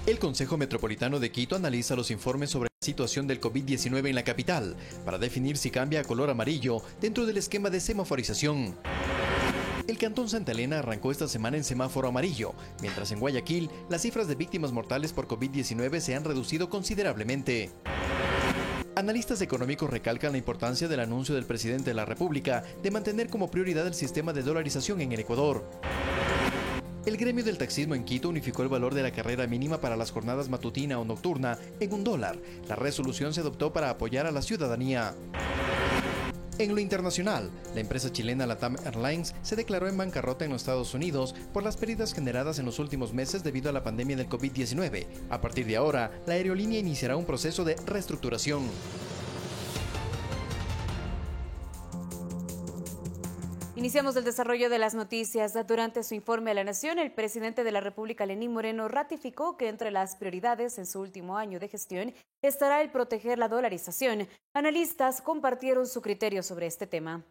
El Consejo Metropolitano de Quito analiza los informes sobre la situación del COVID-19 en la capital para definir si cambia a color amarillo dentro del esquema de semaforización. El Cantón Santa Elena arrancó esta semana en semáforo amarillo, mientras en Guayaquil las cifras de víctimas mortales por COVID-19 se han reducido considerablemente. Analistas económicos recalcan la importancia del anuncio del presidente de la República de mantener como prioridad el sistema de dolarización en el Ecuador. El gremio del taxismo en Quito unificó el valor de la carrera mínima para las jornadas matutina o nocturna en $1. La resolución se adoptó para apoyar a la ciudadanía. En lo internacional, la empresa chilena LATAM Airlines se declaró en bancarrota en los Estados Unidos por las pérdidas generadas en los últimos meses debido a la pandemia del COVID-19. A partir de ahora, la aerolínea iniciará un proceso de reestructuración. Iniciamos el desarrollo de las noticias. Durante su informe a la Nación, el presidente de la República, Lenín Moreno, ratificó que entre las prioridades en su último año de gestión estará el proteger la dolarización. Analistas compartieron su criterio sobre este tema.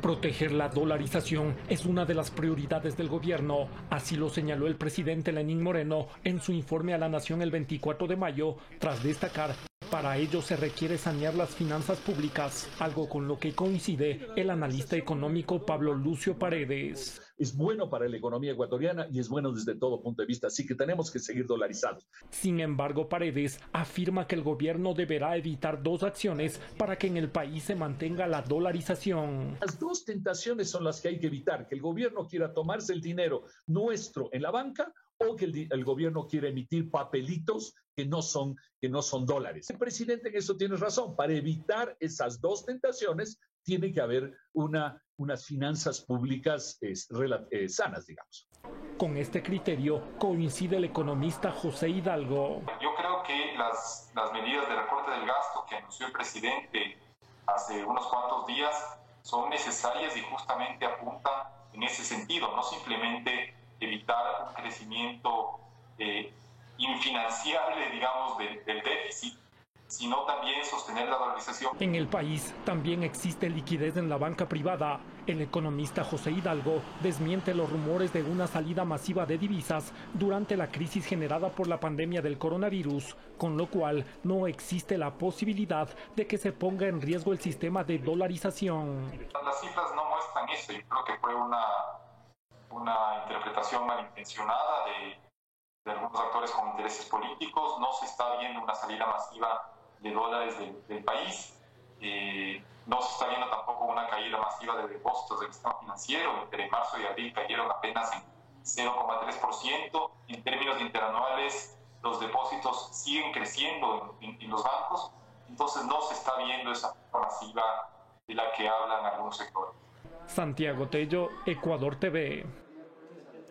Proteger la dolarización es una de las prioridades del gobierno, así lo señaló el presidente Lenín Moreno en su informe a la Nación el 24 de mayo, tras destacar: para ello se requiere sanear las finanzas públicas, algo con lo que coincide el analista económico Pablo Lucio Paredes. Es bueno para la economía ecuatoriana y es bueno desde todo punto de vista, así que tenemos que seguir dolarizados. Sin embargo, Paredes afirma que el gobierno deberá evitar dos acciones para que en el país se mantenga la dolarización. Las dos tentaciones son las que hay que evitar: que el gobierno quiera tomarse el dinero nuestro en la banca, o que el gobierno quiere emitir papelitos que no son dólares. El presidente en eso tiene razón. Para evitar esas dos tentaciones tiene que haber unas finanzas públicas sanas, digamos. Con este criterio coincide el economista José Hidalgo. Yo creo que las medidas de recorte del gasto que anunció el presidente hace unos cuantos días son necesarias y justamente apuntan en ese sentido, no simplemente evitar un crecimiento infinanciable, digamos, del déficit, sino también sostener la dolarización. En el país también existe liquidez en la banca privada. El economista José Hidalgo desmiente los rumores de una salida masiva de divisas durante la crisis generada por la pandemia del coronavirus, con lo cual no existe la posibilidad de que se ponga en riesgo el sistema de dolarización. Las cifras no muestran eso. Yo creo que fue una interpretación malintencionada de algunos actores con intereses políticos. No se está viendo una salida masiva de dólares del país. No se está viendo tampoco una caída masiva de depósitos del sistema financiero. Entre marzo y abril cayeron apenas en 0,3%. En términos interanuales, los depósitos siguen creciendo en los bancos. Entonces no se está viendo esa masiva de la que hablan algunos sectores. Santiago Tello, Ecuador TV.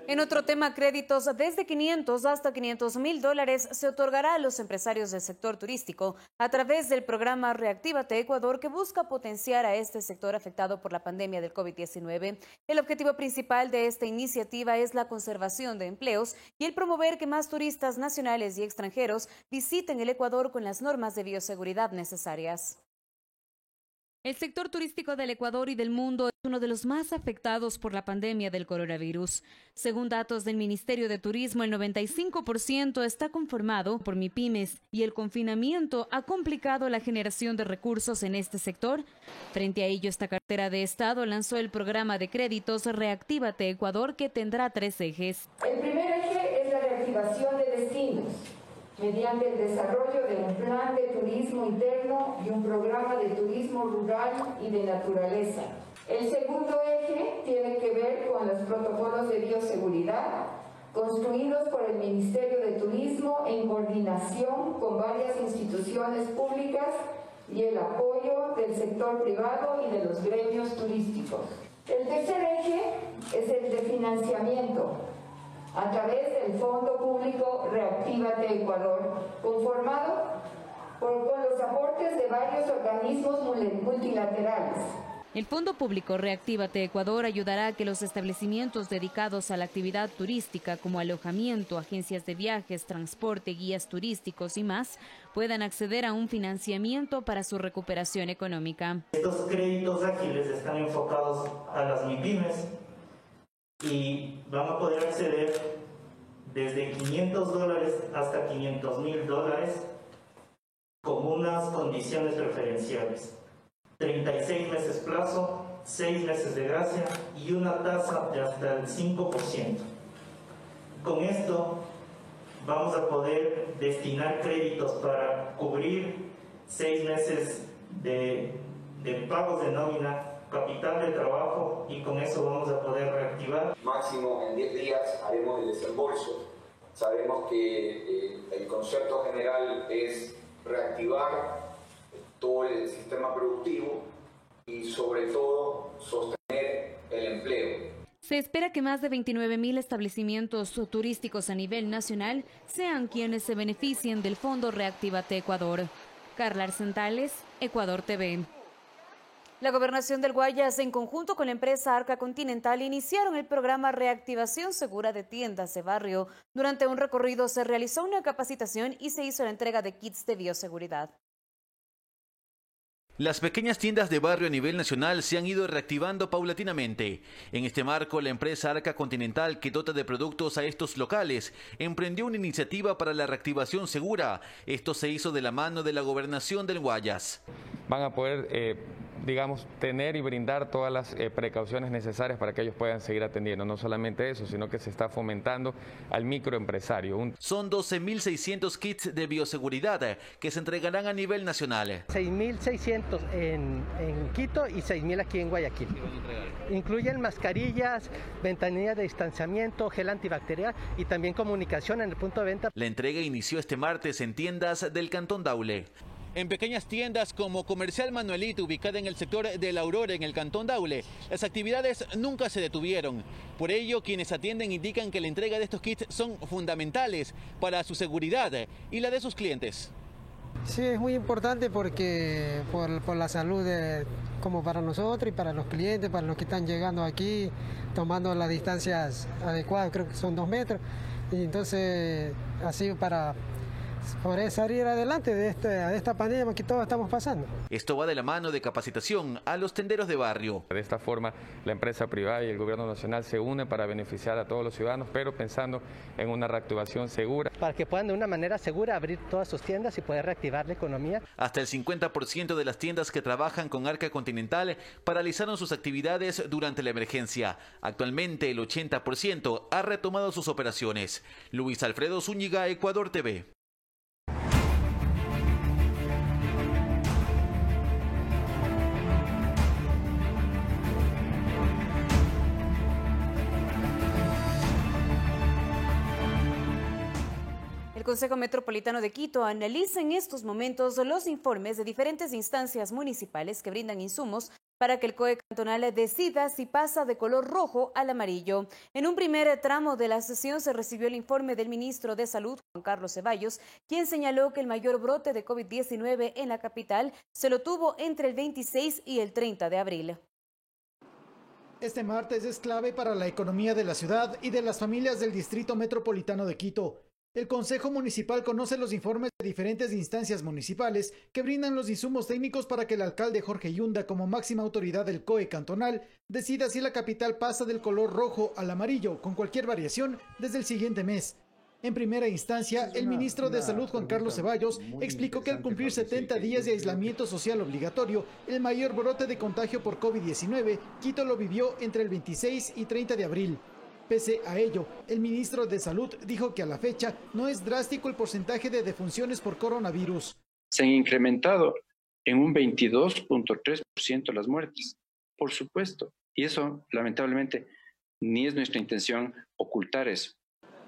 En otro tema, créditos desde 500 hasta $500,000 se otorgará a los empresarios del sector turístico a través del programa Reactívate Ecuador, que busca potenciar a este sector afectado por la pandemia del COVID-19. El objetivo principal de esta iniciativa es la conservación de empleos y el promover que más turistas nacionales y extranjeros visiten el Ecuador con las normas de bioseguridad necesarias. El sector turístico del Ecuador y del mundo es uno de los más afectados por la pandemia del coronavirus. Según datos del Ministerio de Turismo, el 95% está conformado por MIPYMES y el confinamiento ha complicado la generación de recursos en este sector. Frente a ello, esta cartera de Estado lanzó el programa de créditos Reactívate Ecuador, que tendrá 3 ejes. El primer eje es la reactivación de destinos, mediante el desarrollo de un plan de turismo interno y un programa de turismo rural y de naturaleza. El segundo eje tiene que ver con los protocolos de bioseguridad construidos por el Ministerio de Turismo en coordinación con varias instituciones públicas y el apoyo del sector privado y de los gremios turísticos. El tercer eje es el de financiamiento a través del Fondo Público Reactívate Ecuador, conformado con los aportes de varios organismos multilaterales. El Fondo Público Reactívate Ecuador ayudará a que los establecimientos dedicados a la actividad turística, como alojamiento, agencias de viajes, transporte, guías turísticos y más, puedan acceder a un financiamiento para su recuperación económica. Estos créditos ágiles están enfocados a las MIPYMES y van a poder acceder desde desde $500 hasta $500.000 con unas condiciones preferenciales. 36 meses plazo, 6 meses de gracia y una tasa de hasta el 5%. Con esto vamos a poder destinar créditos para cubrir 6 meses de pagos de nómina, capital de trabajo, y con eso vamos a poder reactivar. Máximo en 10 días haremos el desembolso. Sabemos que el concepto general es reactivar todo el sistema productivo y sobre todo sostener el empleo. Se espera que más de 29.000 establecimientos turísticos a nivel nacional sean quienes se beneficien del Fondo Reactívate Ecuador. Carla Arcentales, Ecuador TV. La Gobernación del Guayas, en conjunto con la empresa Arca Continental, iniciaron el programa Reactivación Segura de Tiendas de Barrio. Durante un recorrido se realizó una capacitación y se hizo la entrega de kits de bioseguridad. Las pequeñas tiendas de barrio a nivel nacional se han ido reactivando paulatinamente. En este marco, la empresa Arca Continental, que dota de productos a estos locales, emprendió una iniciativa para la reactivación segura. Esto se hizo de la mano de la Gobernación del Guayas. Van a poder, tener y brindar todas las precauciones necesarias para que ellos puedan seguir atendiendo. No solamente eso, sino que se está fomentando al microempresario. Son 12.600 kits de bioseguridad que se entregarán a nivel nacional. 6.600 en Quito y 6.000 aquí en Guayaquil. Incluyen mascarillas, ventanillas de distanciamiento, gel antibacterial y también comunicación en el punto de venta. La entrega inició este martes en tiendas del Cantón Daule. En pequeñas tiendas como Comercial Manuelito, ubicada en el sector de La Aurora, en el Cantón Daule, las actividades nunca se detuvieron. Por ello, quienes atienden indican que la entrega de estos kits son fundamentales para su seguridad y la de sus clientes. Sí, es muy importante porque por la salud como para nosotros y para los clientes, para los que están llegando aquí, tomando las distancias adecuadas, creo que son 2 metros, y entonces así para poder salir adelante de esta pandemia que todos estamos pasando. Esto va de la mano de capacitación a los tenderos de barrio. De esta forma, la empresa privada y el gobierno nacional se unen para beneficiar a todos los ciudadanos, pero pensando en una reactivación segura. Para que puedan de una manera segura abrir todas sus tiendas y poder reactivar la economía. Hasta el 50% de las tiendas que trabajan con Arca Continental paralizaron sus actividades durante la emergencia. Actualmente el 80% ha retomado sus operaciones. Luis Alfredo Zúñiga, Ecuador TV. El Consejo Metropolitano de Quito analiza en estos momentos los informes de diferentes instancias municipales que brindan insumos para que el COE cantonal decida si pasa de color rojo al amarillo. En un primer tramo de la sesión se recibió el informe del ministro de Salud, Juan Carlos Ceballos, quien señaló que el mayor brote de COVID-19 en la capital se lo tuvo entre el 26 y el 30 de abril. Este martes es clave para la economía de la ciudad y de las familias del Distrito Metropolitano de Quito. El Consejo Municipal conoce los informes de diferentes instancias municipales que brindan los insumos técnicos para que el alcalde Jorge Yunda, como máxima autoridad del COE cantonal, decida si la capital pasa del color rojo al amarillo, con cualquier variación, desde el siguiente mes. En primera instancia, el ministro de Salud, Juan Carlos Ceballos, explicó que al cumplir 70 días de aislamiento social obligatorio, el mayor brote de contagio por COVID-19, Quito lo vivió entre el 26 y 30 de abril. Pese a ello, el ministro de Salud dijo que a la fecha no es drástico el porcentaje de defunciones por coronavirus. Se han incrementado en un 22.3% las muertes, por supuesto. Y eso, lamentablemente, ni es nuestra intención ocultar eso.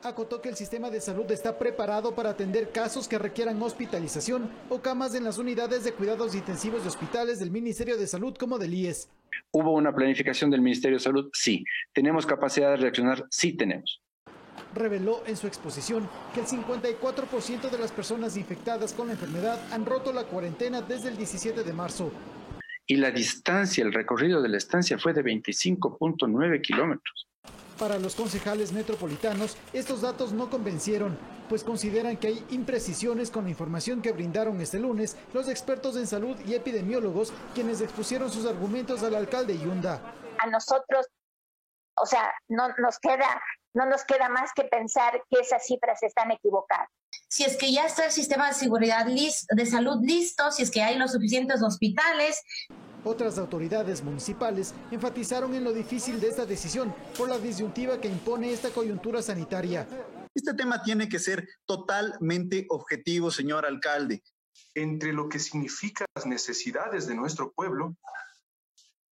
Acotó que el sistema de salud está preparado para atender casos que requieran hospitalización o camas en las unidades de cuidados intensivos de hospitales del Ministerio de Salud como del IES. ¿Hubo una planificación del Ministerio de Salud? Sí. ¿Tenemos capacidad de reaccionar? Sí tenemos. Reveló en su exposición que el 54% de las personas infectadas con la enfermedad han roto la cuarentena desde el 17 de marzo. Y la distancia, el recorrido de la estancia fue de 25.9 kilómetros. Para los concejales metropolitanos, estos datos no convencieron, pues consideran que hay imprecisiones con la información que brindaron este lunes los expertos en salud y epidemiólogos, quienes expusieron sus argumentos al alcalde Yunda. A nosotros, no nos queda no nos queda más que pensar que esas cifras están equivocadas. Si es que ya está el sistema de seguridad de salud listo, si es que hay los suficientes hospitales. Otras autoridades municipales enfatizaron en lo difícil de esta decisión por la disyuntiva que impone esta coyuntura sanitaria. Este tema tiene que ser totalmente objetivo, señor alcalde. Entre lo que significan las necesidades de nuestro pueblo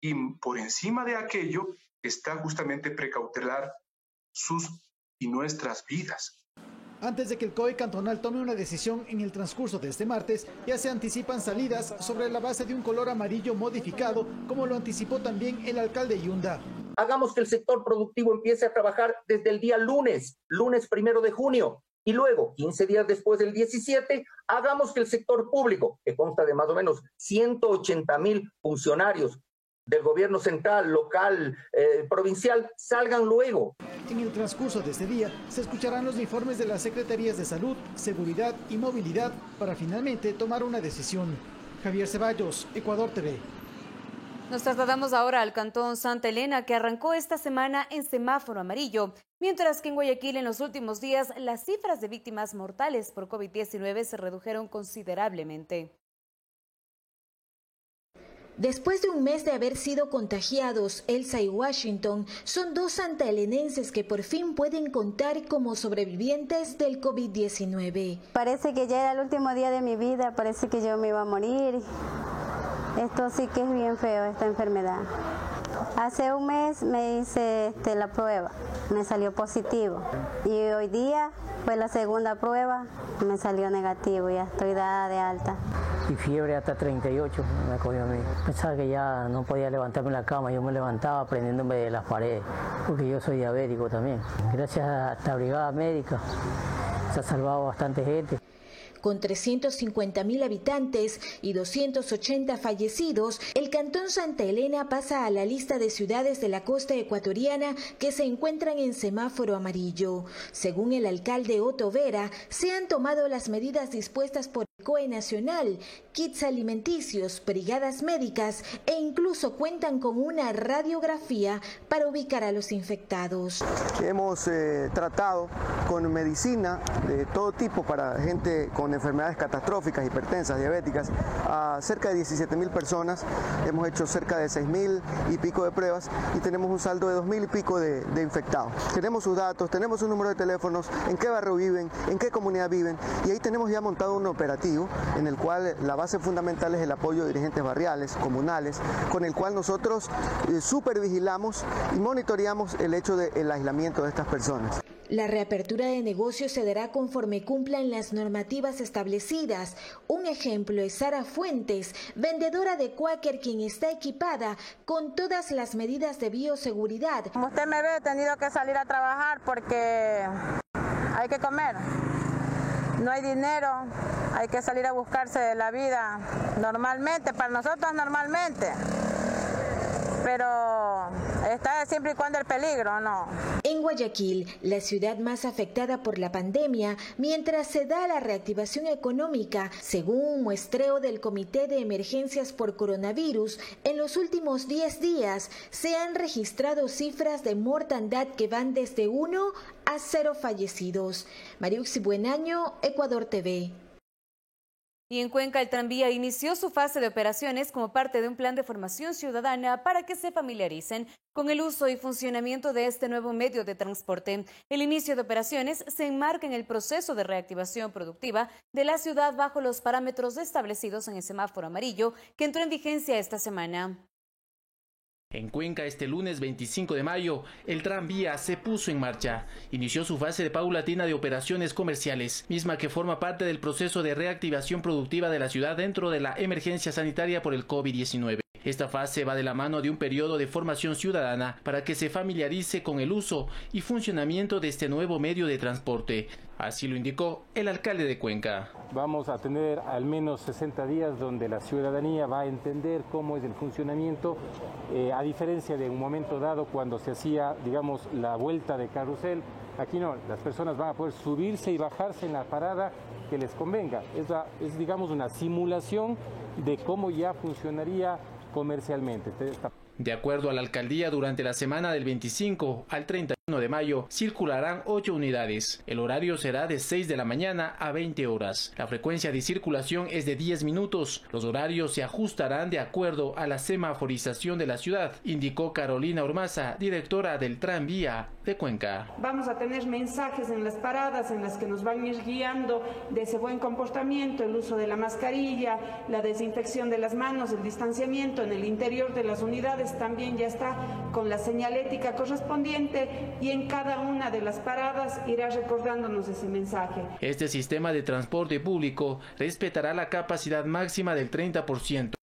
y por encima de aquello está justamente precautelar sus y nuestras vidas. Antes de que el COE cantonal tome una decisión en el transcurso de este martes, ya se anticipan salidas sobre la base de un color amarillo modificado, como lo anticipó también el alcalde Yunda. Hagamos que el sector productivo empiece a trabajar desde el día lunes 1 de junio, y luego, 15 días después del 17, hagamos que el sector público, que consta de más o menos 180,000 funcionarios del gobierno central, local, provincial, salgan luego. En el transcurso de este día se escucharán los informes de las Secretarías de Salud, Seguridad y Movilidad para finalmente tomar una decisión. Javier Ceballos, Ecuador TV. Nos trasladamos ahora al Cantón Santa Elena, que arrancó esta semana en semáforo amarillo, mientras que en Guayaquil en los últimos días las cifras de víctimas mortales por COVID-19 se redujeron considerablemente. Después de un mes de haber sido contagiados, Elsa y Washington son dos santaelenenses que por fin pueden contar como sobrevivientes del COVID-19. Parece que ya era el último día de mi vida, parece que yo me iba a morir. Esto sí que es bien feo, esta enfermedad. Hace un mes me hice la prueba, me salió positivo. Y hoy día fue la segunda prueba, me salió negativo, ya estoy dada de alta. Y fiebre hasta 38 me cogió a mí. Pensaba que ya no podía levantarme en la cama, yo me levantaba prendiéndome de las paredes, porque yo soy diabético también. Gracias a esta brigada médica se ha salvado bastante gente. Con 350.000 habitantes y 280 fallecidos, el Cantón Santa Elena pasa a la lista de ciudades de la costa ecuatoriana que se encuentran en semáforo amarillo. Según el alcalde Otto Vera, se han tomado las medidas dispuestas por el COE Nacional, kits alimenticios, brigadas médicas e incluso cuentan con una radiografía para ubicar a los infectados. Hemos tratado con medicina de todo tipo para gente con enfermedades catastróficas, hipertensas, diabéticas, a cerca de 17.000 personas. Hemos hecho cerca de 6.000 y pico de pruebas y tenemos un saldo de 2.000 y pico de infectados. Tenemos sus datos, tenemos su número de teléfonos, en qué barrio viven, en qué comunidad viven, y ahí tenemos ya montado un operativo en el cual la base fundamental es el apoyo de dirigentes barriales, comunales, con el cual nosotros supervigilamos y monitoreamos el hecho del aislamiento de estas personas. La reapertura de negocios se dará conforme cumplan las normativas establecidas. Un ejemplo es Sara Fuentes, vendedora de Quaker, quien está equipada con todas las medidas de bioseguridad. Como usted me ve, he tenido que salir a trabajar porque hay que comer. No hay dinero, hay que salir a buscarse la vida normalmente, para nosotros normalmente. Pero está siempre y cuando el peligro, ¿no? En Guayaquil, la ciudad más afectada por la pandemia, mientras se da la reactivación económica, según un muestreo del Comité de Emergencias por Coronavirus, en los últimos 10 días se han registrado cifras de mortandad que van desde 1 a 0 fallecidos. Mariuxi Buenaño, Ecuador TV. Y en Cuenca, el tranvía inició su fase de operaciones como parte de un plan de formación ciudadana para que se familiaricen con el uso y funcionamiento de este nuevo medio de transporte. El inicio de operaciones se enmarca en el proceso de reactivación productiva de la ciudad bajo los parámetros establecidos en el semáforo amarillo que entró en vigencia esta semana. En Cuenca, este lunes 25 de mayo, el tranvía se puso en marcha. Inició su fase de paulatina de operaciones comerciales, misma que forma parte del proceso de reactivación productiva de la ciudad dentro de la emergencia sanitaria por el COVID-19. Esta fase va de la mano de un periodo de formación ciudadana para que se familiarice con el uso y funcionamiento de este nuevo medio de transporte. Así lo indicó el alcalde de Cuenca. Vamos a tener al menos 60 días donde la ciudadanía va a entender cómo es el funcionamiento, a diferencia de un momento dado cuando se hacía, digamos, la vuelta de carrusel. Aquí no, las personas van a poder subirse y bajarse en la parada que les convenga. Es digamos, una simulación de cómo ya funcionaría comercialmente. De acuerdo a la alcaldía, durante la semana del 25 al 30 1 de mayo circularán 8 unidades. El horario será de 6 de la mañana a 20 horas. La frecuencia de circulación es de 10 minutos. Los horarios se ajustarán de acuerdo a la semaforización de la ciudad, indicó Carolina Ormaza, directora del Tranvía de Cuenca. Vamos a tener mensajes en las paradas en las que nos van a ir guiando de ese buen comportamiento, el uso de la mascarilla, la desinfección de las manos, el distanciamiento en el interior de las unidades también ya está con la señalética correspondiente. Y en cada una de las paradas irá recordándonos ese mensaje. Este sistema de transporte público respetará la capacidad máxima del 30%.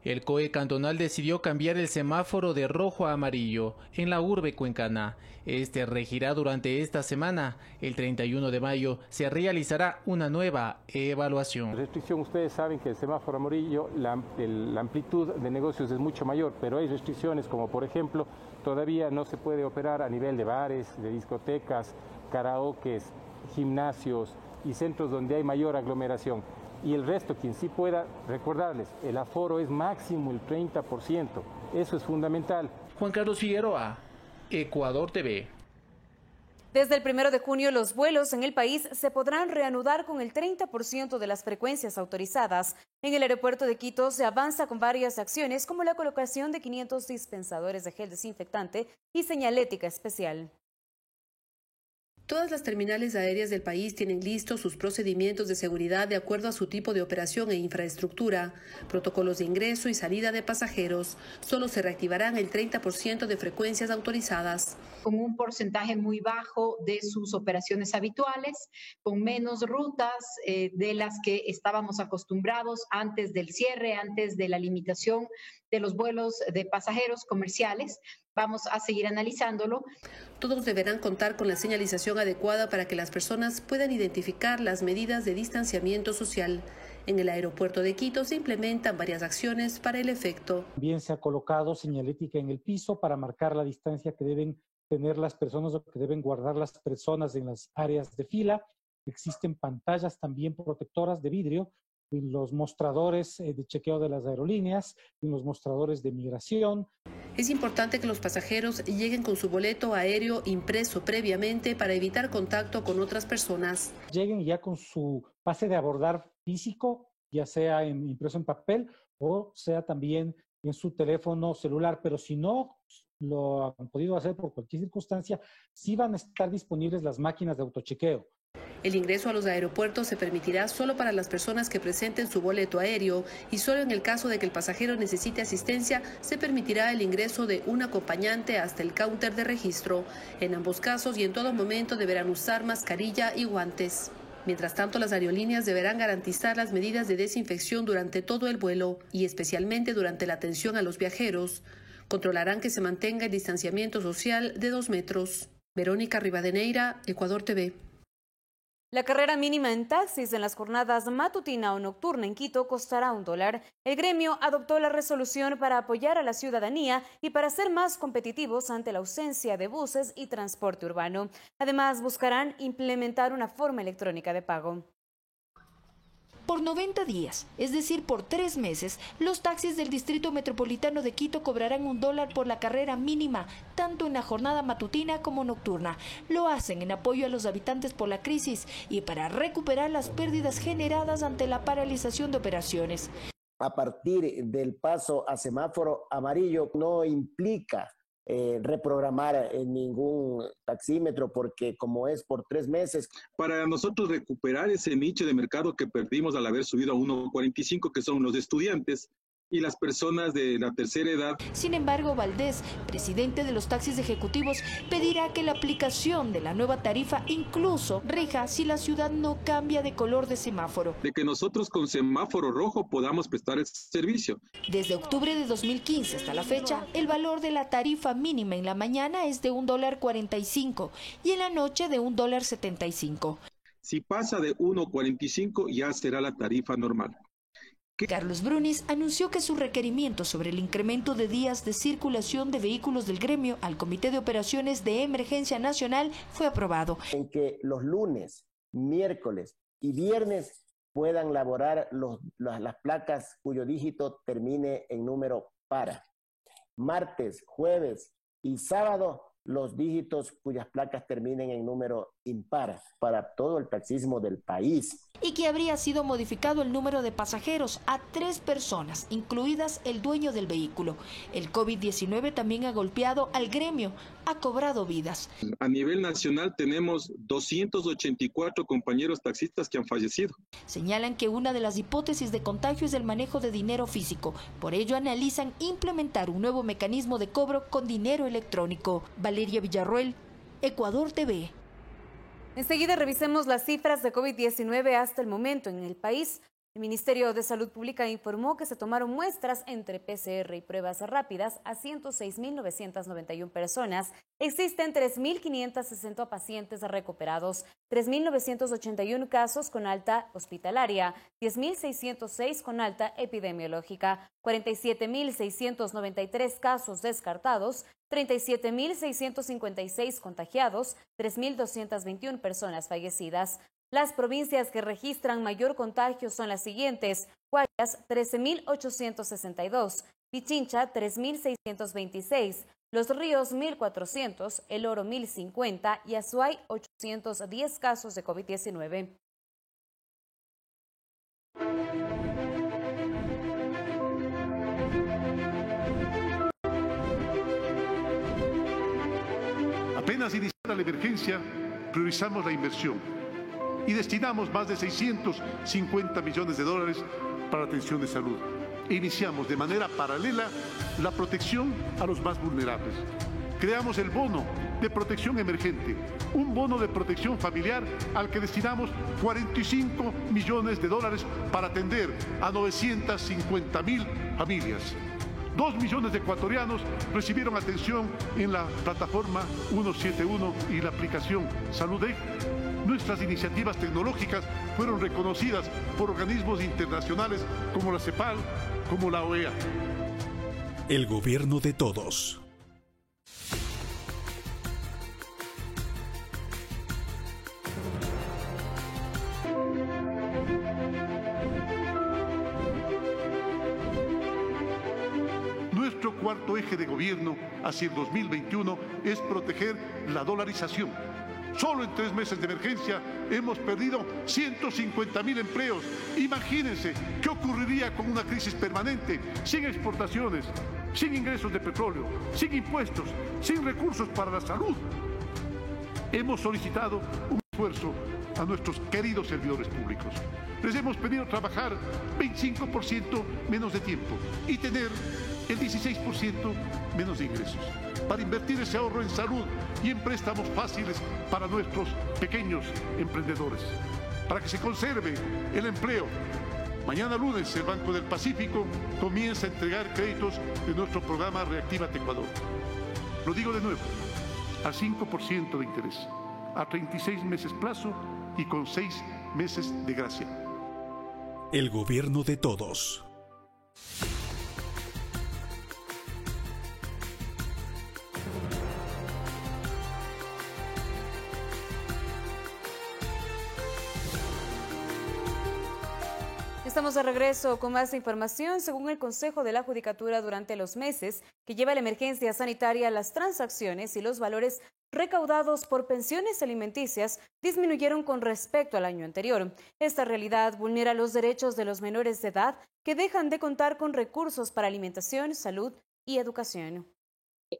El COE cantonal decidió cambiar el semáforo de rojo a amarillo en la urbe cuencana. Este regirá durante esta semana. El 31 de mayo se realizará una nueva evaluación. La restricción, ustedes saben que el semáforo amarillo, la amplitud de negocios es mucho mayor, pero hay restricciones como por ejemplo, todavía no se puede operar a nivel de bares, de discotecas, karaokes, gimnasios y centros donde hay mayor aglomeración. Y el resto, quien sí pueda, recordarles, el aforo es máximo el 30%. Eso es fundamental. Juan Carlos Figueroa, Ecuador TV. Desde el 1 de junio, los vuelos en el país se podrán reanudar con el 30% de las frecuencias autorizadas. En el aeropuerto de Quito se avanza con varias acciones como la colocación de 500 dispensadores de gel desinfectante y señalética especial. Todas las terminales aéreas del país tienen listos sus procedimientos de seguridad de acuerdo a su tipo de operación e infraestructura, protocolos de ingreso y salida de pasajeros. Solo se reactivarán el 30% de frecuencias autorizadas. Con un porcentaje muy bajo de sus operaciones habituales, con menos rutas de las que estábamos acostumbrados antes del cierre, antes de la limitación de los vuelos de pasajeros comerciales. Vamos a seguir analizándolo. Todos deberán contar con la señalización adecuada para que las personas puedan identificar las medidas de distanciamiento social. En el aeropuerto de Quito se implementan varias acciones para el efecto. También se ha colocado señalética en el piso para marcar la distancia que deben tener las personas o que deben guardar las personas en las áreas de fila. Existen pantallas también protectoras de vidrio en los mostradores de chequeo de las aerolíneas, en los mostradores de migración. Es importante que los pasajeros lleguen con su boleto aéreo impreso previamente para evitar contacto con otras personas. Lleguen ya con su pase de abordar físico, ya sea impreso en papel o sea también en su teléfono celular, pero si no lo han podido hacer por cualquier circunstancia, sí van a estar disponibles las máquinas de autochequeo. El ingreso a los aeropuertos se permitirá solo para las personas que presenten su boleto aéreo y solo en el caso de que el pasajero necesite asistencia se permitirá el ingreso de un acompañante hasta el counter de registro. En ambos casos y en todo momento deberán usar mascarilla y guantes. Mientras tanto, las aerolíneas deberán garantizar las medidas de desinfección durante todo el vuelo y especialmente durante la atención a los viajeros. Controlarán que se mantenga el distanciamiento social de 2 metros. Verónica Rivadeneira, Ecuador TV. La carrera mínima en taxis en las jornadas matutina o nocturna en Quito costará $1. El gremio adoptó la resolución para apoyar a la ciudadanía y para ser más competitivos ante la ausencia de buses y transporte urbano. Además, buscarán implementar una forma electrónica de pago. Por 90 días, es decir, por 3 meses, los taxis del Distrito Metropolitano de Quito cobrarán $1 por la carrera mínima, tanto en la jornada matutina como nocturna. Lo hacen en apoyo a los habitantes por la crisis y para recuperar las pérdidas generadas ante la paralización de operaciones. A partir del paso a semáforo amarillo no implica reprogramar en ningún taxímetro porque como es por 3 meses. Para nosotros recuperar ese nicho de mercado que perdimos al haber subido a 1.45, que son los estudiantes y las personas de la tercera edad. Sin embargo, Valdés, presidente de los taxis ejecutivos, pedirá que la aplicación de la nueva tarifa incluso rija si la ciudad no cambia de color de semáforo. De que nosotros con semáforo rojo podamos prestar el servicio. Desde octubre de 2015 hasta la fecha, el valor de la tarifa mínima en la mañana es de $1.45 y en la noche de $1.75. Si pasa de 1.45 ya será la tarifa normal. Carlos Brunis anunció que su requerimiento sobre el incremento de días de circulación de vehículos del gremio al Comité de Operaciones de Emergencia Nacional fue aprobado. En que los lunes, miércoles y viernes puedan laborar las placas cuyo dígito termine en número par. Martes, jueves y sábado los dígitos cuyas placas terminen en número impar para todo el taxismo del país. Y que habría sido modificado el número de pasajeros a 3 personas, incluidas el dueño del vehículo. El COVID-19 también ha golpeado al gremio, ha cobrado vidas. A nivel nacional tenemos 284 compañeros taxistas que han fallecido. Señalan que una de las hipótesis de contagio es el manejo de dinero físico. Por ello analizan implementar un nuevo mecanismo de cobro con dinero electrónico. Valeria Villarroel, Ecuador TV. Enseguida revisemos las cifras de COVID-19 hasta el momento en el país. El Ministerio de Salud Pública informó que se tomaron muestras entre PCR y pruebas rápidas a 106.991 personas. Existen 3.560 pacientes recuperados, 3.981 casos con alta hospitalaria, 10.606 con alta epidemiológica, 47.693 casos descartados, 37.656 contagiados, 3.221 personas fallecidas. Las provincias que registran mayor contagio son las siguientes: Guayas 13.862, Pichincha 3.626, Los Ríos 1.400, El Oro 1.050 y Azuay 810 casos de COVID-19. Apenas iniciada la emergencia, priorizamos la inversión y destinamos más de $650 millones para la atención de salud. E iniciamos de manera paralela la protección a los más vulnerables. Creamos el bono de protección emergente, un bono de protección familiar al que destinamos $45 millones para atender a 950.000 familias. 2 millones de ecuatorianos recibieron atención en la plataforma 171 y la aplicación Salud-E. Nuestras iniciativas tecnológicas fueron reconocidas por organismos internacionales como la CEPAL, como la OEA. El gobierno de todos. Nuestro cuarto eje de gobierno hacia el 2021 es proteger la dolarización. Solo en 3 meses de emergencia hemos perdido 150.000 empleos. Imagínense qué ocurriría con una crisis permanente, sin exportaciones, sin ingresos de petróleo, sin impuestos, sin recursos para la salud. Hemos solicitado un esfuerzo a nuestros queridos servidores públicos. Les hemos pedido trabajar 25% menos de tiempo y tener el 16% menos de ingresos, para invertir ese ahorro en salud y en préstamos fáciles para nuestros pequeños emprendedores, para que se conserve el empleo. Mañana lunes el Banco del Pacífico comienza a entregar créditos de nuestro programa Reactívate Ecuador. Lo digo de nuevo, a 5% de interés, a 36 meses plazo y con 6 meses de gracia. El gobierno de todos. Estamos de regreso con más información. Según el Consejo de la Judicatura, durante los meses que lleva la emergencia sanitaria, las transacciones y los valores recaudados por pensiones alimenticias disminuyeron con respecto al año anterior. Esta realidad vulnera los derechos de los menores de edad que dejan de contar con recursos para alimentación, salud y educación.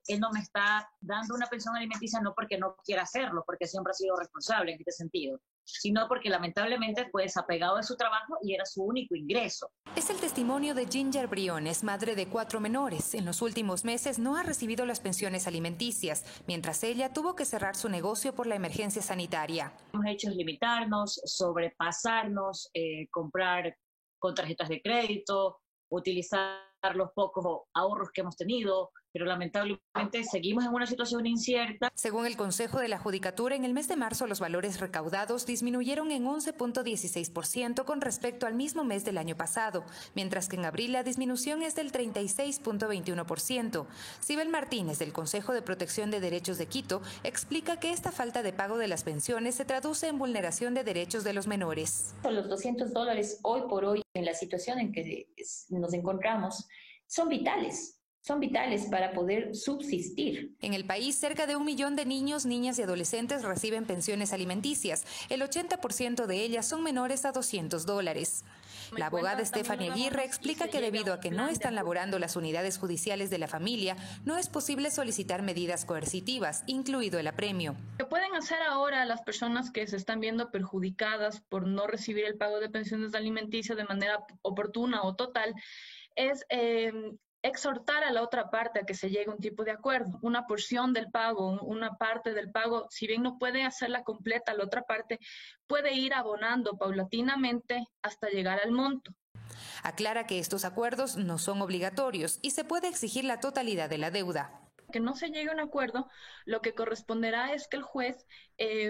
Él no me está dando una pensión alimenticia no porque no quiera hacerlo, porque siempre ha sido responsable en este sentido, sino porque lamentablemente fue desapegado de su trabajo y era su único ingreso. Es el testimonio de Ginger Briones, madre de 4 menores. En los últimos meses no ha recibido las pensiones alimenticias, mientras ella tuvo que cerrar su negocio por la emergencia sanitaria. Hemos hecho limitarnos, sobrepasarnos, comprar con tarjetas de crédito, utilizar los pocos ahorros que hemos tenido, pero lamentablemente seguimos en una situación incierta. Según el Consejo de la Judicatura, en el mes de marzo los valores recaudados disminuyeron en 11.16% con respecto al mismo mes del año pasado, mientras que en abril la disminución es del 36.21%. Sibel Martínez, del Consejo de Protección de Derechos de Quito, explica que esta falta de pago de las pensiones se traduce en vulneración de derechos de los menores. Los $200 hoy por hoy, en la situación en que nos encontramos, son vitales. son vitales para poder subsistir. En el país, cerca de 1 millón de niños, niñas y adolescentes reciben pensiones alimenticias. El 80% de ellas son menores a $200. La abogada Stephanie Aguirre explica que debido a que no están laborando las unidades judiciales de la familia, no es posible solicitar medidas coercitivas, incluido el apremio. Lo que pueden hacer ahora las personas que se están viendo perjudicadas por no recibir el pago de pensiones alimenticias de manera oportuna o total es exhortar a la otra parte a que se llegue a un tipo de acuerdo. Una porción del pago, una parte del pago, si bien no puede hacerla completa, la otra parte puede ir abonando paulatinamente hasta llegar al monto. Aclara que estos acuerdos no son obligatorios y se puede exigir la totalidad de la deuda. Que no se llegue a un acuerdo, lo que corresponderá es que el juez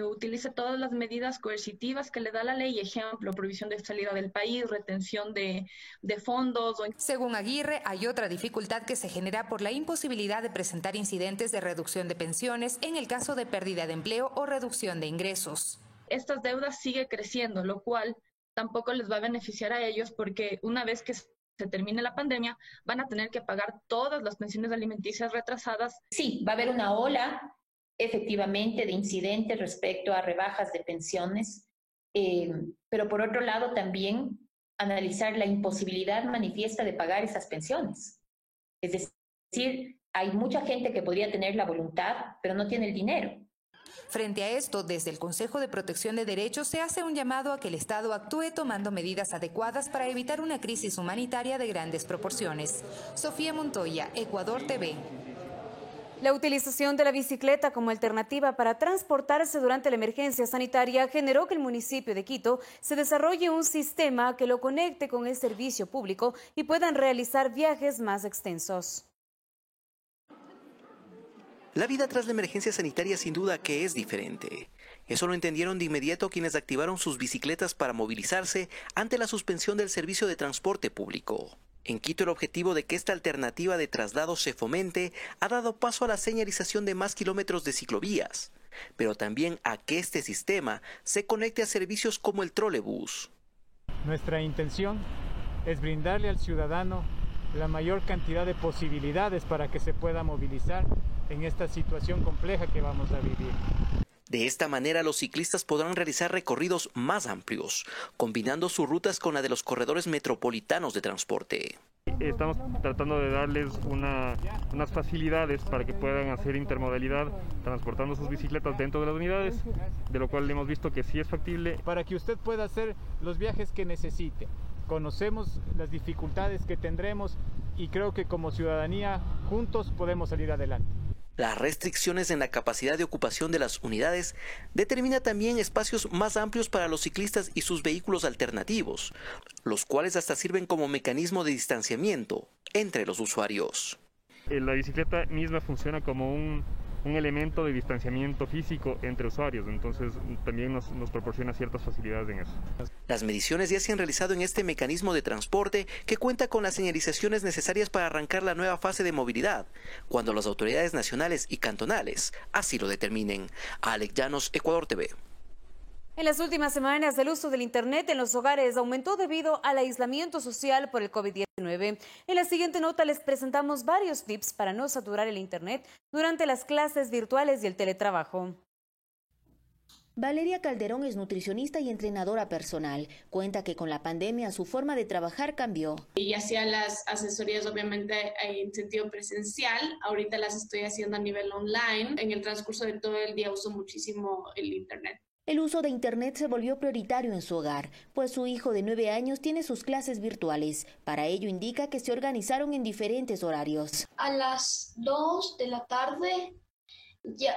utilice todas las medidas coercitivas que le da la ley, ejemplo, prohibición de salida del país, retención de fondos. Según Aguirre, hay otra dificultad que se genera por la imposibilidad de presentar incidentes de reducción de pensiones en el caso de pérdida de empleo o reducción de ingresos. Estas deudas siguen creciendo, lo cual tampoco les va a beneficiar a ellos porque una vez que se termine la pandemia, van a tener que pagar todas las pensiones alimenticias retrasadas. Sí, va a haber una ola, efectivamente, de incidentes respecto a rebajas de pensiones, pero por otro lado también analizar la imposibilidad manifiesta de pagar esas pensiones. Es decir, hay mucha gente que podría tener la voluntad, pero no tiene el dinero. Frente a esto, desde el Consejo de Protección de Derechos se hace un llamado a que el Estado actúe tomando medidas adecuadas para evitar una crisis humanitaria de grandes proporciones. Sofía Montoya, Ecuador TV. La utilización de la bicicleta como alternativa para transportarse durante la emergencia sanitaria generó que el municipio de Quito se desarrolle un sistema que lo conecte con el servicio público y puedan realizar viajes más extensos. La vida tras la emergencia sanitaria sin duda que es diferente. Eso lo entendieron de inmediato quienes activaron sus bicicletas para movilizarse ante la suspensión del servicio de transporte público. En Quito, el objetivo de que esta alternativa de traslado se fomente ha dado paso a la señalización de más kilómetros de ciclovías, pero también a que este sistema se conecte a servicios como el trolebús. Nuestra intención es brindarle al ciudadano la mayor cantidad de posibilidades para que se pueda movilizar en esta situación compleja que vamos a vivir. De esta manera, los ciclistas podrán realizar recorridos más amplios, combinando sus rutas con la de los corredores metropolitanos de transporte. Estamos tratando de darles unas facilidades para que puedan hacer intermodalidad transportando sus bicicletas dentro de las unidades, de lo cual hemos visto que sí es factible. Para que usted pueda hacer los viajes que necesite. Conocemos las dificultades que tendremos y creo que como ciudadanía juntos podemos salir adelante. Las restricciones en la capacidad de ocupación de las unidades determina también espacios más amplios para los ciclistas y sus vehículos alternativos, los cuales hasta sirven como mecanismo de distanciamiento entre los usuarios. La bicicleta misma funciona como un elemento de distanciamiento físico entre usuarios, entonces también nos proporciona ciertas facilidades en eso. Las mediciones ya se han realizado en este mecanismo de transporte que cuenta con las señalizaciones necesarias para arrancar la nueva fase de movilidad, cuando las autoridades nacionales y cantonales así lo determinen. Alex Llanos, Ecuador TV. En las últimas semanas, el uso del Internet en los hogares aumentó debido al aislamiento social por el COVID-19. En la siguiente nota les presentamos varios tips para no saturar el Internet durante las clases virtuales y el teletrabajo. Valeria Calderón es nutricionista y entrenadora personal. Cuenta que con la pandemia su forma de trabajar cambió. Y hacía las asesorías obviamente en sentido presencial, ahorita las estoy haciendo a nivel online. En el transcurso de todo el día uso muchísimo el Internet. El uso de Internet se volvió prioritario en su hogar, pues su hijo de 9 años tiene sus clases virtuales. Para ello indica que se organizaron en diferentes horarios. A las 2 de la tarde ya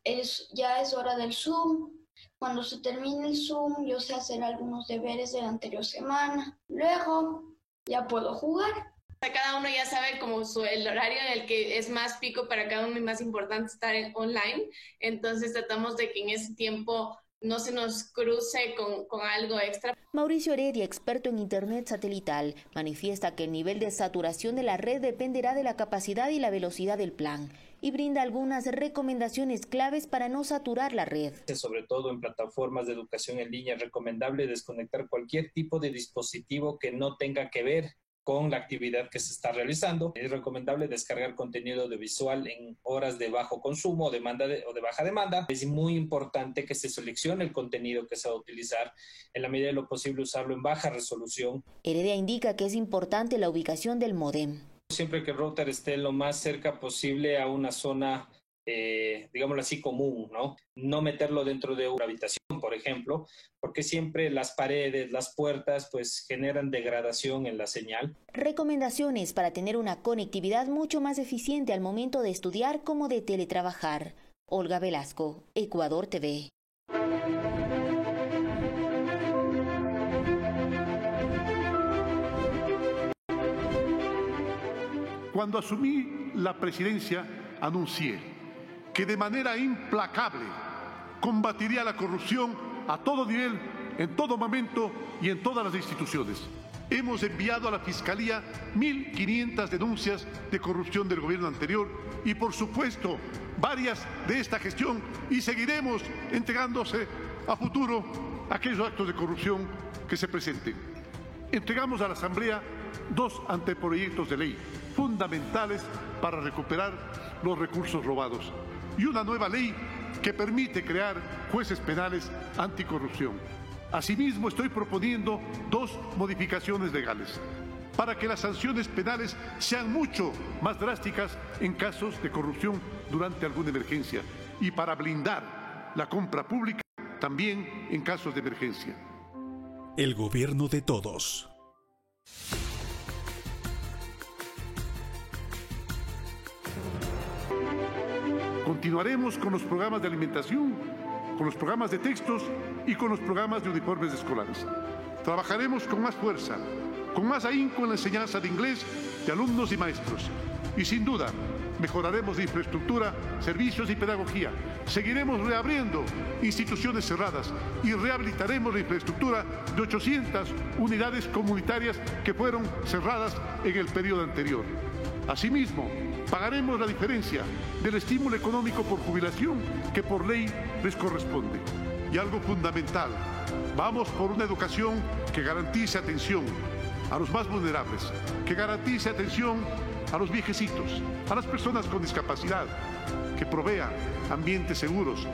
es hora del Zoom. Cuando se termine el Zoom, yo sé hacer algunos deberes de la anterior semana. Luego ya puedo jugar. Cada uno ya sabe como el horario en el que es más pico para cada uno y más importante estar online. Entonces tratamos de que en ese tiempo no se nos cruce con algo extra. Mauricio Heredia, experto en Internet satelital, manifiesta que el nivel de saturación de la red dependerá de la capacidad y la velocidad del plan y brinda algunas recomendaciones claves para no saturar la red. Sobre todo en plataformas de educación en línea, es recomendable desconectar cualquier tipo de dispositivo que no tenga que ver con la actividad que se está realizando. Es recomendable descargar contenido audiovisual en horas de bajo consumo o de baja demanda. Es muy importante que se seleccione el contenido que se va a utilizar, en la medida de lo posible usarlo en baja resolución. Heredia indica que es importante la ubicación del módem. Siempre que el router esté lo más cerca posible a una zona, digámoslo así, común, ¿no? No meterlo dentro de una habitación, por ejemplo, porque siempre las paredes, las puertas, pues generan degradación en la señal. Recomendaciones para tener una conectividad mucho más eficiente al momento de estudiar como de teletrabajar. Olga Velasco, Ecuador TV. Cuando asumí la presidencia, anuncié que de manera implacable combatiría la corrupción a todo nivel, en todo momento y en todas las instituciones. Hemos enviado a la Fiscalía 1.500 denuncias de corrupción del gobierno anterior y, por supuesto, varias de esta gestión, y seguiremos entregándose a futuro aquellos actos de corrupción que se presenten. Entregamos a la Asamblea 2 anteproyectos de ley fundamentales para recuperar los recursos robados y una nueva ley que permite crear jueces penales anticorrupción. Asimismo, estoy proponiendo 2 modificaciones legales para que las sanciones penales sean mucho más drásticas en casos de corrupción durante alguna emergencia y para blindar la compra pública también en casos de emergencia. El gobierno de todos. Continuaremos con los programas de alimentación, con los programas de textos y con los programas de uniformes escolares. Trabajaremos con más fuerza, con más ahínco en la enseñanza de inglés de alumnos y maestros. Y sin duda, mejoraremos la infraestructura, servicios y pedagogía. Seguiremos reabriendo instituciones cerradas y rehabilitaremos la infraestructura de 800 unidades comunitarias que fueron cerradas en el periodo anterior. Asimismo, pagaremos la diferencia del estímulo económico por jubilación que por ley les corresponde. Y algo fundamental, vamos por una educación que garantice atención a los más vulnerables, que garantice atención a los viejecitos, a las personas con discapacidad, que provea ambientes seguros,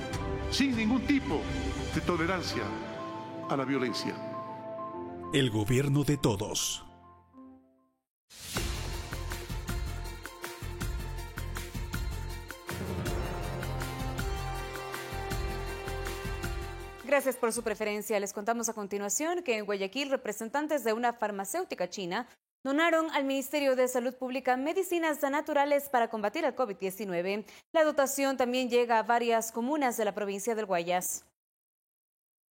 sin ningún tipo de tolerancia a la violencia. El gobierno de todos. Gracias por su preferencia. Les contamos a continuación que en Guayaquil representantes de una farmacéutica china donaron al Ministerio de Salud Pública medicinas naturales para combatir el COVID-19. La dotación también llega a varias comunas de la provincia del Guayas.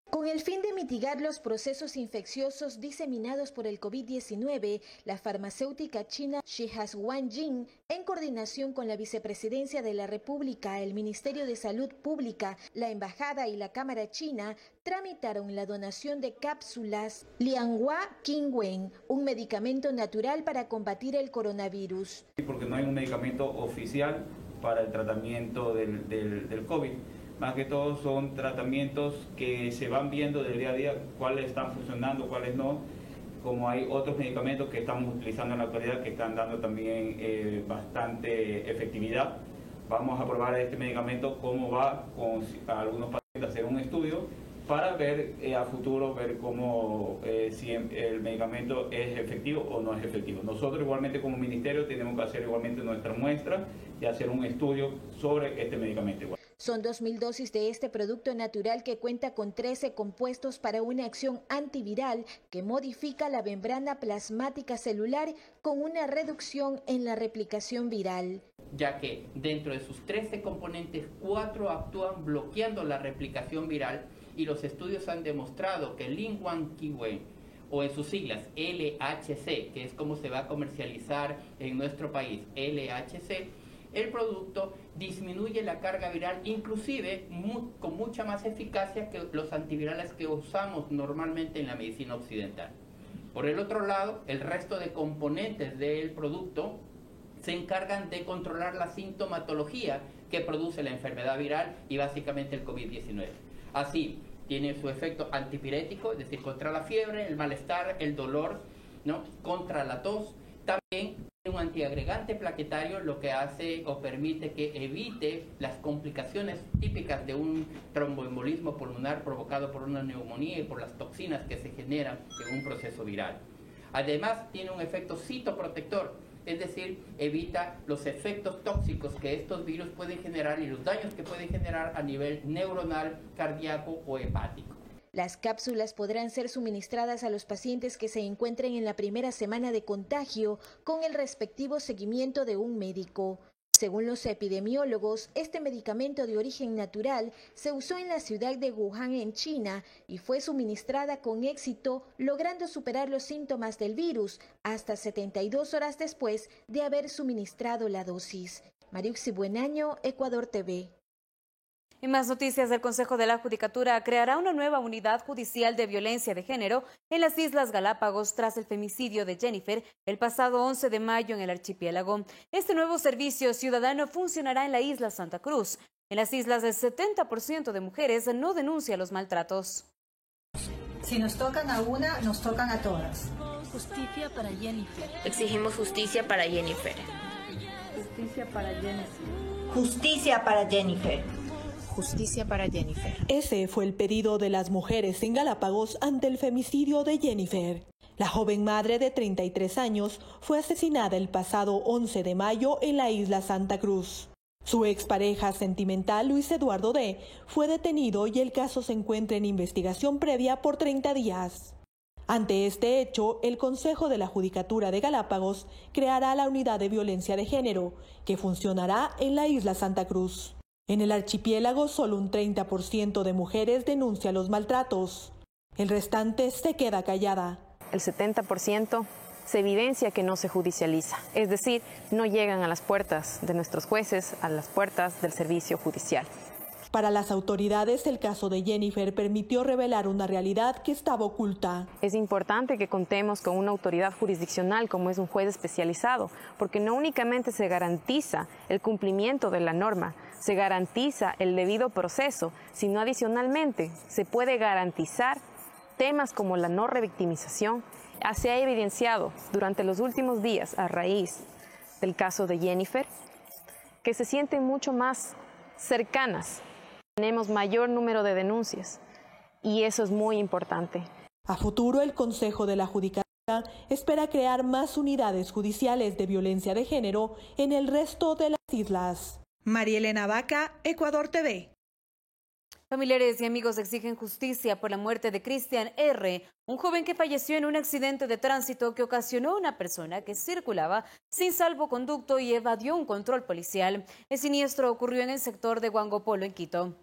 Con el fin de mitigar los procesos infecciosos diseminados por el COVID-19, la farmacéutica china Shihaz-Wanjing, en coordinación con la Vicepresidencia de la República, el Ministerio de Salud Pública, la Embajada y la Cámara China, tramitaron la donación de cápsulas Lianhua Qingwen, un medicamento natural para combatir el coronavirus. Porque no hay un medicamento oficial para el tratamiento del COVID. Más que todo son tratamientos que se van viendo del día a día, cuáles están funcionando, cuáles no, como hay otros medicamentos que estamos utilizando en la actualidad que están dando también bastante efectividad. Vamos a probar este medicamento, cómo va con algunos pacientes, hacer un estudio para ver a futuro, ver cómo si el medicamento es efectivo o no es efectivo. Nosotros igualmente como ministerio tenemos que hacer igualmente nuestra muestra y hacer un estudio sobre este medicamento. Son 2.000 dosis de este producto natural que cuenta con 13 compuestos para una acción antiviral que modifica la membrana plasmática celular con una reducción en la replicación viral. Ya que dentro de sus 13 componentes, 4 actúan bloqueando la replicación viral y los estudios han demostrado que el Lianhua Qingwen, o en sus siglas LHC, que es como se va a comercializar en nuestro país, LHC, el producto disminuye la carga viral, inclusive con mucha más eficacia que los antivirales que usamos normalmente en la medicina occidental. Por el otro lado, el resto de componentes del producto se encargan de controlar la sintomatología que produce la enfermedad viral y básicamente el COVID-19. Así, tiene su efecto antipirético, es decir, contra la fiebre, el malestar, el dolor, ¿no?, contra la tos. También un antiagregante plaquetario, lo que hace o permite que evite las complicaciones típicas de un tromboembolismo pulmonar provocado por una neumonía y por las toxinas que se generan en un proceso viral. Además, tiene un efecto citoprotector, es decir, evita los efectos tóxicos que estos virus pueden generar y los daños que pueden generar a nivel neuronal, cardíaco o hepático. Las cápsulas podrán ser suministradas a los pacientes que se encuentren en la primera semana de contagio con el respectivo seguimiento de un médico. Según los epidemiólogos, este medicamento de origen natural se usó en la ciudad de Wuhan, en China, y fue suministrada con éxito, logrando superar los síntomas del virus hasta 72 horas después de haber suministrado la dosis. Mariuxi Buenaño, Ecuador TV. En más noticias, el Consejo de la Judicatura creará una nueva unidad judicial de violencia de género en las Islas Galápagos tras el femicidio de Jennifer el pasado 11 de mayo en el archipiélago. Este nuevo servicio ciudadano funcionará en la isla Santa Cruz. En las islas, el 70% de mujeres no denuncia los maltratos. Si nos tocan a una, nos tocan a todas. Justicia para Jennifer. Exigimos justicia para Jennifer. Justicia para Jennifer. Justicia para Jennifer. Justicia para Jennifer. Ese fue el pedido de las mujeres en Galápagos ante el femicidio de Jennifer. La joven madre de 33 años fue asesinada el pasado 11 de mayo en la isla Santa Cruz. Su expareja sentimental, Luis Eduardo D., fue detenido y el caso se encuentra en investigación previa por 30 días. Ante este hecho, el Consejo de la Judicatura de Galápagos creará la unidad de violencia de género, que funcionará en la isla Santa Cruz. En el archipiélago, solo un 30% de mujeres denuncia los maltratos. El restante se queda callada. El 70% se evidencia que no se judicializa, es decir, no llegan a las puertas de nuestros jueces, a las puertas del servicio judicial. Para las autoridades, el caso de Jennifer permitió revelar una realidad que estaba oculta. Es importante que contemos con una autoridad jurisdiccional como es un juez especializado, porque no únicamente se garantiza el cumplimiento de la norma, se garantiza el debido proceso, sino adicionalmente se puede garantizar temas como la no revictimización. Se ha evidenciado durante los últimos días, a raíz del caso de Jennifer, que se sienten mucho más cercanas. Tenemos mayor número de denuncias y eso es muy importante. A futuro, el Consejo de la Judicatura espera crear más unidades judiciales de violencia de género en el resto de las islas. María Elena Vaca, Ecuador TV. Familiares y amigos exigen justicia por la muerte de Cristian R., un joven que falleció en un accidente de tránsito que ocasionó a una persona que circulaba sin salvoconducto y evadió un control policial. El siniestro ocurrió en el sector de Huangopolo, en Quito.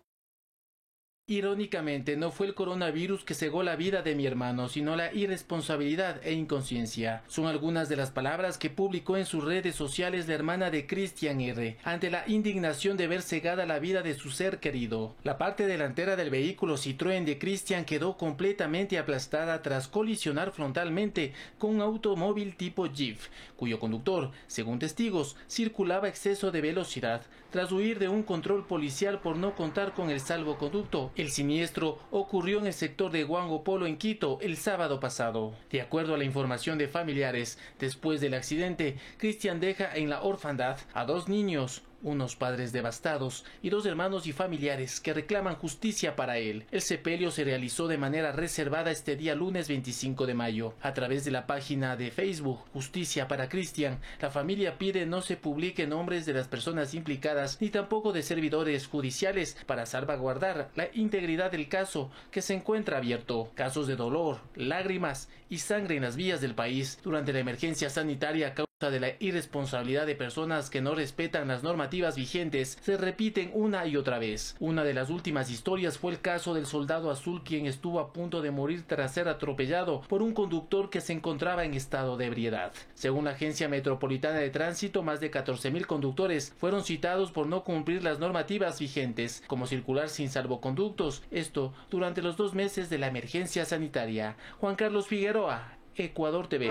Irónicamente, no fue el coronavirus que cegó la vida de mi hermano, sino la irresponsabilidad e inconsciencia. Son algunas de las palabras que publicó en sus redes sociales la hermana de Cristian R., ante la indignación de ver cegada la vida de su ser querido. La parte delantera del vehículo Citroën de Cristian quedó completamente aplastada tras colisionar frontalmente con un automóvil tipo Jeep, cuyo conductor, según testigos, circulaba a exceso de velocidad, tras huir de un control policial por no contar con el salvoconducto. El siniestro ocurrió en el sector de Huangopolo, en Quito, el sábado pasado. De acuerdo a la información de familiares, después del accidente, Cristian deja en la orfandad a 2 niños, unos padres devastados y 2 hermanos y familiares que reclaman justicia para él. El sepelio se realizó de manera reservada este día lunes 25 de mayo. A través de la página de Facebook Justicia para Cristian, la familia pide no se publiquen nombres de las personas implicadas ni tampoco de servidores judiciales para salvaguardar la integridad del caso, que se encuentra abierto. Casos de dolor, lágrimas y sangre en las vías del país durante la emergencia sanitaria a causa de la irresponsabilidad de personas que no respetan las normativas vigentes se repiten una y otra vez. Una de las últimas historias fue el caso del soldado azul, quien estuvo a punto de morir tras ser atropellado por un conductor que se encontraba en estado de ebriedad. Según la Agencia Metropolitana de Tránsito, más de 14,000 conductores fueron citados por no cumplir las normativas vigentes, como circular sin salvoconductos, esto durante los 2 meses de la emergencia sanitaria. Juan Carlos Figueroa, Ecuador TV.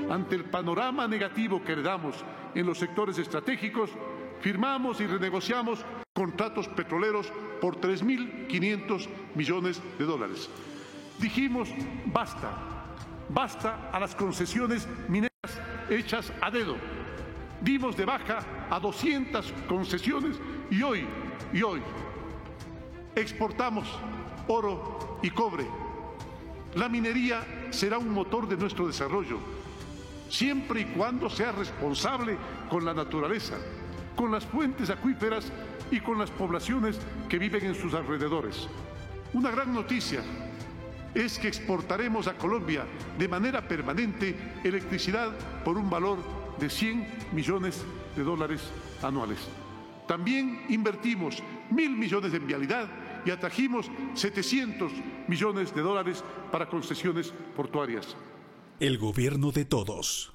Ante el panorama negativo que heredamos en los sectores estratégicos, firmamos y renegociamos contratos petroleros por 3.500 millones de dólares. Dijimos basta a las concesiones mineras hechas a dedo. Dimos de baja a 200 concesiones y hoy exportamos oro y cobre. La minería será un motor de nuestro desarrollo, siempre y cuando sea responsable con la naturaleza, con las fuentes acuíferas y con las poblaciones que viven en sus alrededores. Una gran noticia es que exportaremos a Colombia de manera permanente electricidad por un valor de 100 millones de dólares anuales. También invertimos 1.000 millones en vialidad y atrajimos 700 millones de dólares para concesiones portuarias. El gobierno de todos.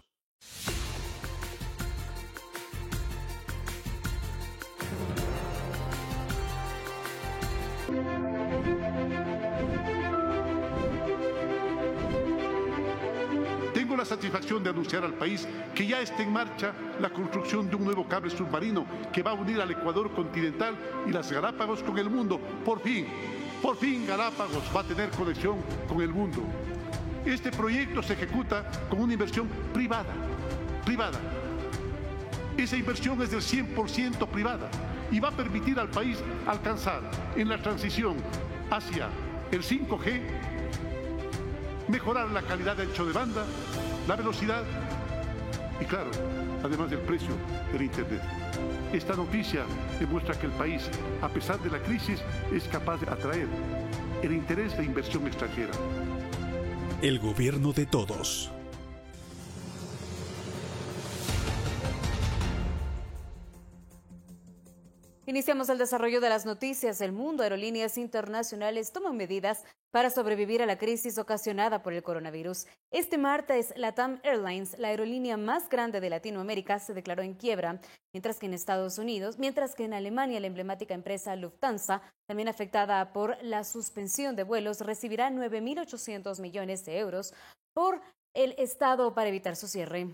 Tengo la satisfacción de anunciar al país que ya está en marcha la construcción de un nuevo cable submarino que va a unir al Ecuador continental y las Galápagos con el mundo. Por fin Galápagos va a tener conexión con el mundo. Este proyecto se ejecuta con una inversión privada. Esa inversión es del 100% privada y va a permitir al país alcanzar en la transición hacia el 5G, mejorar la calidad de ancho de banda, la velocidad y, claro, además del precio del Internet. Esta noticia demuestra que el país, a pesar de la crisis, es capaz de atraer el interés de inversión extranjera. El gobierno de todos. Iniciamos el desarrollo de las noticias. El mundo. Aerolíneas internacionales toman medidas para sobrevivir a la crisis ocasionada por el coronavirus. Este martes, LATAM Airlines, la aerolínea más grande de Latinoamérica, se declaró en quiebra, mientras que en Alemania la emblemática empresa Lufthansa, también afectada por la suspensión de vuelos, recibirá 9.800 millones de euros por el Estado para evitar su cierre.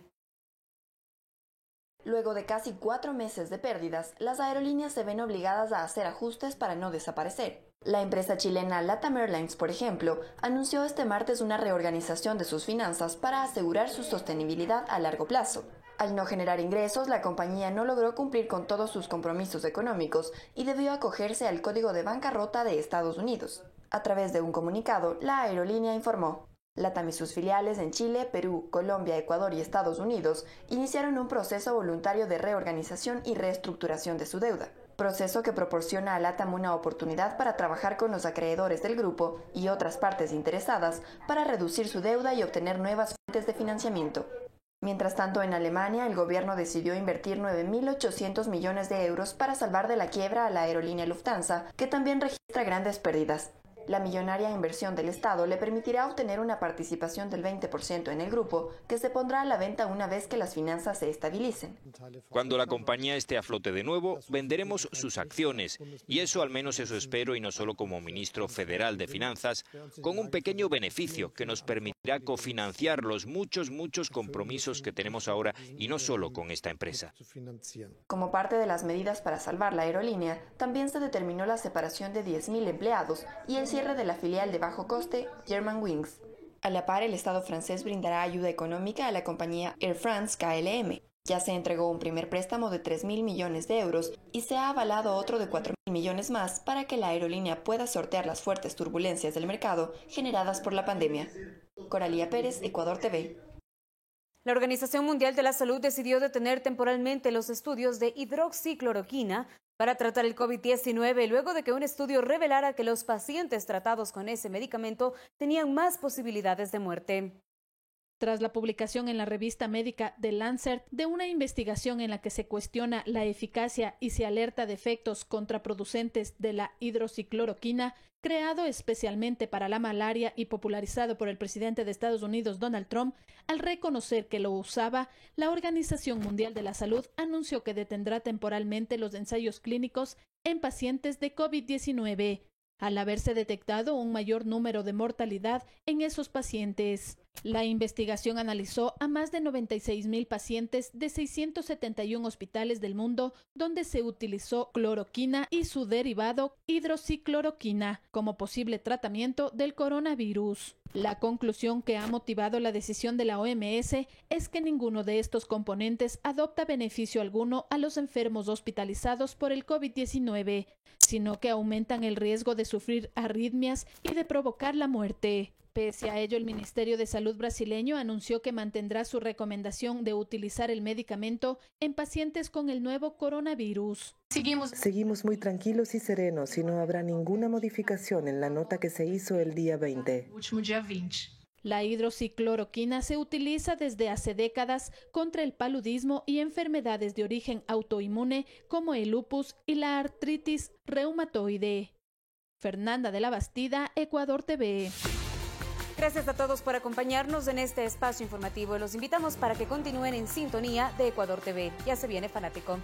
Luego de casi 4 meses de pérdidas, las aerolíneas se ven obligadas a hacer ajustes para no desaparecer. La empresa chilena LATAM Airlines, por ejemplo, anunció este martes una reorganización de sus finanzas para asegurar su sostenibilidad a largo plazo. Al no generar ingresos, la compañía no logró cumplir con todos sus compromisos económicos y debió acogerse al Código de Bancarrota de Estados Unidos. A través de un comunicado, la aerolínea informó: LATAM y sus filiales en Chile, Perú, Colombia, Ecuador y Estados Unidos iniciaron un proceso voluntario de reorganización y reestructuración de su deuda, proceso que proporciona a LATAM una oportunidad para trabajar con los acreedores del grupo y otras partes interesadas para reducir su deuda y obtener nuevas fuentes de financiamiento. Mientras tanto, en Alemania, el gobierno decidió invertir 9.800 millones de euros para salvar de la quiebra a la aerolínea Lufthansa, que también registra grandes pérdidas. La millonaria inversión del Estado le permitirá obtener una participación del 20% en el grupo, que se pondrá a la venta una vez que las finanzas se estabilicen. Cuando la compañía esté a flote de nuevo, venderemos sus acciones, y eso al menos eso espero, y no solo como ministro federal de Finanzas, con un pequeño beneficio que nos permitirá cofinanciar los muchos compromisos que tenemos ahora, y no solo con esta empresa. Como parte de las medidas para salvar la aerolínea, también se determinó la separación de 10.000 empleados y el cierre de la filial de bajo coste Germanwings. A la par, el Estado francés brindará ayuda económica a la compañía Air France KLM. Ya se entregó un primer préstamo de 3.000 millones de euros y se ha avalado otro de 4.000 millones más para que la aerolínea pueda sortear las fuertes turbulencias del mercado generadas por la pandemia. Coralía Pérez, Ecuador TV. La Organización Mundial de la Salud decidió detener temporalmente los estudios de hidroxicloroquina para tratar el COVID-19, luego de que un estudio revelara que los pacientes tratados con ese medicamento tenían más posibilidades de muerte. Tras la publicación en la revista médica The Lancet de una investigación en la que se cuestiona la eficacia y se alerta de efectos contraproducentes de la hidroxicloroquina, creado especialmente para la malaria y popularizado por el presidente de Estados Unidos, Donald Trump, al reconocer que lo usaba, la Organización Mundial de la Salud anunció que detendrá temporalmente los ensayos clínicos en pacientes de COVID-19, al haberse detectado un mayor número de mortalidad en esos pacientes. La investigación analizó a más de 96.000 pacientes de 671 hospitales del mundo donde se utilizó cloroquina y su derivado hidroxicloroquina como posible tratamiento del coronavirus. La conclusión que ha motivado la decisión de la OMS es que ninguno de estos componentes adopta beneficio alguno a los enfermos hospitalizados por el COVID-19, sino que aumentan el riesgo de sufrir arritmias y de provocar la muerte. Pese a ello, el Ministerio de Salud brasileño anunció que mantendrá su recomendación de utilizar el medicamento en pacientes con el nuevo coronavirus. Seguimos muy tranquilos y serenos y no habrá ninguna modificación en la nota que se hizo el día 20. La hidroxicloroquina se utiliza desde hace décadas contra el paludismo y enfermedades de origen autoinmune como el lupus y la artritis reumatoide. Fernanda de la Bastida, Ecuador TV. Gracias a todos por acompañarnos en este espacio informativo. Los invitamos para que continúen en sintonía de Ecuador TV. Ya se viene Fanático.